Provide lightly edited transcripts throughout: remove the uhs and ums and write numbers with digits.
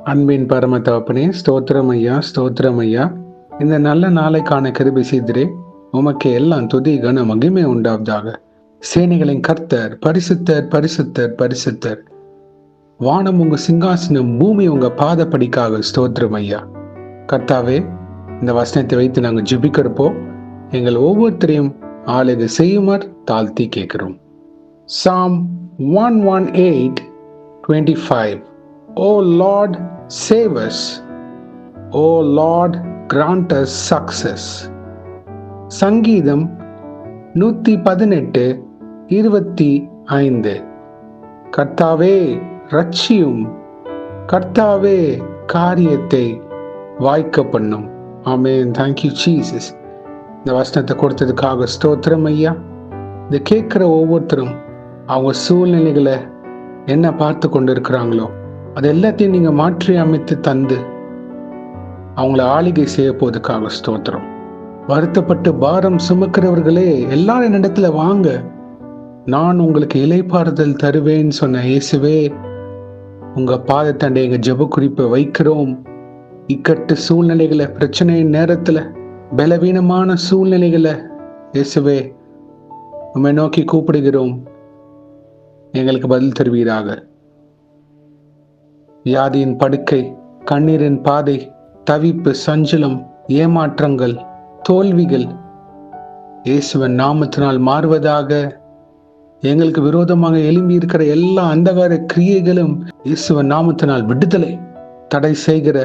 அன்பின் பரம தகப்பனே, ஸ்தோத்திரம் ஐயா, ஸ்தோத்திரம் ஐயா. இந்த நல்ல நாளைக்கான கிருபை செய்திரே. உமக்கு எல்லாம் துதி கன மகிமை உண்டாவதாக. சேனைகளின் கர்த்தர் பரிசுத்தர், பரிசுத்தர், பரிசுத்தர். வானம் உங்க சிங்காசனம், பூமி உங்க பாதப்படிக்காக. ஸ்தோத்திரம் ஐயா. கர்த்தாவே, இந்த வசனத்தை வைத்து நாங்கள் ஜெபிக்கிறப்போ எங்கள் ஒவ்வொருத்தரையும் ஆளுகை செய்யுமாறு தாழ்த்தி கேட்கிறோம். Psalm 118:25. O Lord, save us. O Lord, grant us success. சங்கீதம் 118:25. கர்த்தாவே ரட்சியும், கர்த்தாவே காரியத்தை வாய்க்க பண்ணும். ஆமென். Thank you Jesus. இந்த வசனத்தை கொடுத்ததுக்காக ஸ்தோத்திரம் ஐயா. இதை கேட்குற ஒவ்வொருத்தரும் அவங்க சூழ்நிலைகளை என்ன பார்த்து கொண்டு இருக்கிறாங்களோ அது எல்லாத்தையும் நீங்க மாற்றி அமைத்து தந்து அவங்கள ஆளுகை செய்ய போவதுக்காக ஸ்தோத்திரம். வருத்தப்பட்டு பாரம் சுமக்கிறவர்களே எல்லாரும் என்னிடத்துல வாங்க, நான் உங்களுக்கு இளைப்பாறுதல் தருவேன்னு சொன்ன இயேசுவே, உங்க பாதத்தண்டை எங்க ஜெப குறிப்பை வைக்கிறோம். இக்கட்டு சூழ்நிலைகளை, பிரச்சனையின் நேரத்துல, பலவீனமான சூழ்நிலைகளை இயேசுவே உம்மை நோக்கி கூப்பிடுகிறோம். எங்களுக்கு பதில் தருவீராக. வியாதியின் படுக்கை, கண்ணீரின் பாதை, தவிப்பு, சஞ்சலம், ஏமாற்றங்கள், தோல்விகள் இயேசுவின் நாமத்தினால் மாறுவதாக. எங்களுக்கு விரோதமாக எழும்பி இருக்கிற எல்லா அந்தகார கிரியைகளும் இயேசுவின் நாமத்தினால் விடுதலை. தடை செய்கிற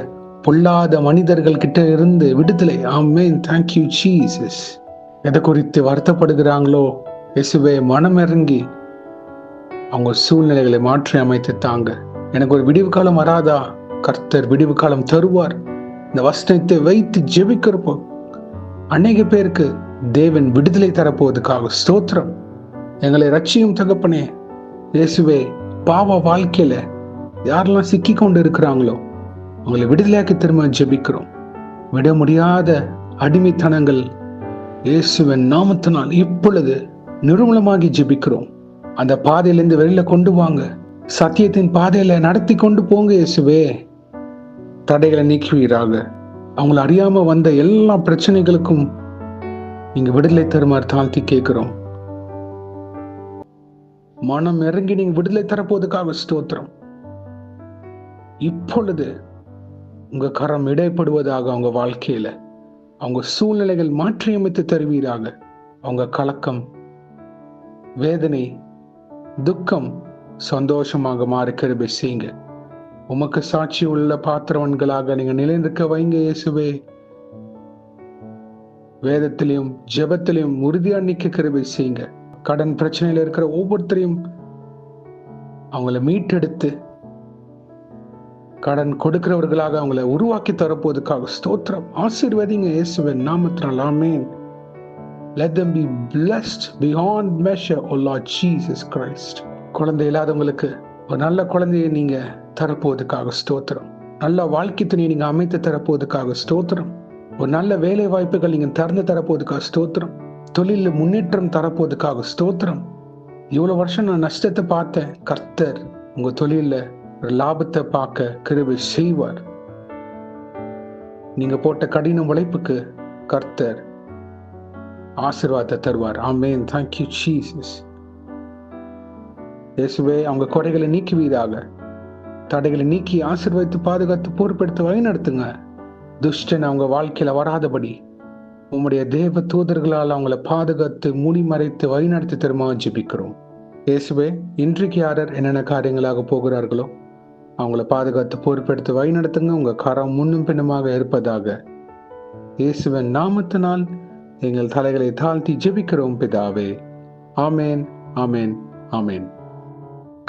பொல்லாத மனிதர்கள் கிட்ட இருந்து விடுதலை. ஆமென். Thank you Jesus. எதை குறித்து வருத்தப்படுகிறாங்களோ இயேசுவே, மனமிறங்கி அவங்க சூழ்நிலைகளை மாற்றி அமைத்து தாங்க. எனக்கு ஒரு விடிவு காலம் வராதா? கர்த்தர் விடிவு காலம் தருவார். இந்த வசனத்தை வைத்து ஜெபிக்கிறப்போ அநேக பேருக்கு தேவன் விடுதலை தரப்போவதுக்காக ஸ்தோத்திரம். எங்களை ரட்சியும் தகப்பனே. இயேசுவே, பாவ வாழ்க்கையில யாரெல்லாம் சிக்கி கொண்டு இருக்கிறாங்களோ அவங்களை விடுதலையாக்கி திரும்ப ஜெபிக்கிறோம். விட முடியாத அடிமைத்தனங்கள் இயேசுவின் நாமத்தினால் இப்பொழுது நிர்மூலமாகி ஜெபிக்கிறோம். அந்த பாதையிலிருந்து வெளியில கொண்டு வாங்க. சத்தியத்தின் பாதையில நடத்தி கொண்டு போங்க இயேசுவே. தடைகளை நீக்குவீராக. அவங்களை அறியாம வந்த எல்லா பிரச்சனைகளுக்கும் நீங்க விடுதலை தருமாறு தாழ்த்தி கேட்கிறோம். மனம் இறங்கி நீங்க விடுதலை தரப்போவதுக்காக ஸ்தோத்திரம். இப்பொழுது உங்க கரம் இடைப்படுவதாக. அவங்க வாழ்க்கையில அவங்க சூழ்நிலைகள் மாற்றியமைத்து தருவீராக. அவங்க கலக்கம், வேதனை, துக்கம் சந்தோஷமாக மாற கிருபை செய்யுங்க. உமக்கு சாட்சி உள்ள பாத்திரவன்களாக நீங்க நிலைநிற்க வைங்க இயேசுவே. வேதத்திலையும் ஜெபத்திலையும் உறுதியா நிக்க கிருபை செய்யுங்க. கடன் பிரச்சனையில இருக்கிற ஒவ்வொருத்தரையும் அவங்கள மீட்டெடுத்து கடன் கொடுக்கிறவர்களாக அவங்கள உருவாக்கி தரப்போவதுக்காக ஸ்தோத்திரம். ஆசீர்வதிங்க இயேசுவின் நாமத்தினால். ஆமென். Let them be blessed beyond measure, O Lord Jesus Christ. குழந்தை இல்லாதவங்களுக்கு ஒரு நல்ல குழந்தையை நீங்க தரப்போவதுக்காக ஸ்தோத்திரம். நல்ல வாழ்க்கை துணையை நீங்க அமைத்து தரப்போவதுக்காக ஸ்தோத்திரம். ஒரு நல்ல வேலை வாய்ப்புகள் நீங்க திறந்து தரப்போவதுக்காக ஸ்தோத்திரம். தொழிலில் முன்னேற்றம் தரப்போவதுக்காக ஸ்தோத்திரம். இவ்வளவு வருஷம் நான் நஷ்டத்தை பார்த்தேன், கர்த்தர் உங்க தொழில ஒரு லாபத்தை பார்க்க கிருபை செய்வார். நீங்க போட்ட கடின உழைப்புக்கு கர்த்தர் ஆசீர்வாதத்தை தருவார். ஆமென். Thank you Jesus. இயேசுவே, அவங்க குறைகளை நீக்குவீராக. தடைகளை நீக்கி ஆசீர்வதித்து பாதுகாத்து பொறுப்பெடுத்து வழிநடத்துங்க. துஷ்டன் அவங்க வாழ்க்கையில வராதபடி உம்முடைய தேவ தூதர்களால் அவங்கள பாதுகாத்து மூடி மறைத்து வழிநடத்தி தருமா ஜெபிக்கிறோம். இயேசுவே, இன்றைக்கு யாரர் என்னென்ன காரியங்களாக போகிறார்களோ அவங்கள பாதுகாத்து பொறுப்பெடுத்து வழிநடத்துங்க. உங்க கரம் முன்னும் பின்னுமாக இருப்பதாக. இயேசுவின் நாமத்தினால் எங்கள் தலைகளை தாழ்த்தி ஜெபிக்கிறோம் பிதாவே. ஆமென், ஆமென், ஆமென்.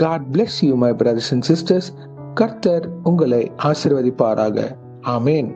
God bless you, my brothers and sisters. கர்த்தர் உங்களை ஆசீர்வதிப்பாராக. ஆமென்.